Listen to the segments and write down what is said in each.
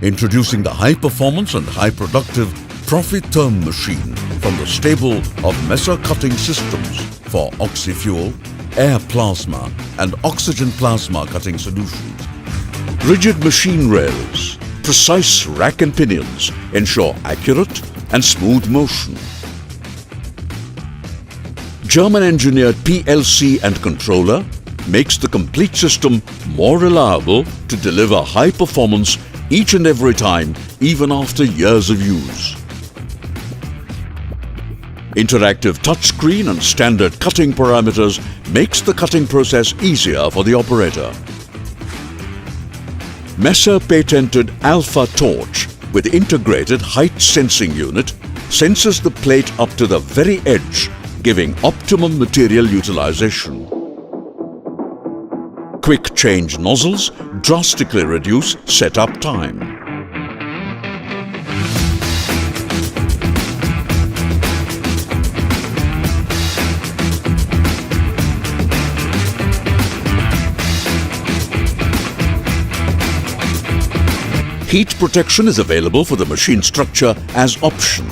Introducing the high-performance and high-productive Profit-Term machine from the stable of Messer Cutting Systems for oxy-fuel, air plasma and oxygen plasma cutting solutions. Rigid machine rails, precise rack and pinions ensure accurate and smooth motion. German-engineered PLC and controller makes the complete system more reliable to deliver high performance each and every time, even after years of use. Interactive touchscreen and standard cutting parameters makes the cutting process easier for the operator. Messer patented Alpha Torch with integrated height sensing unit senses the plate up to the very edge, giving optimum material utilization. Quick change nozzles drastically reduce setup time. Heat protection is available for the machine structure as option.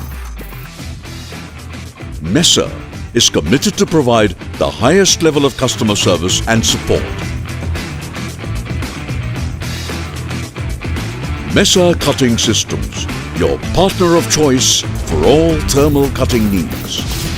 Messer is committed to provide the highest level of customer service and support. Messer Cutting Systems, your partner of choice for all thermal cutting needs.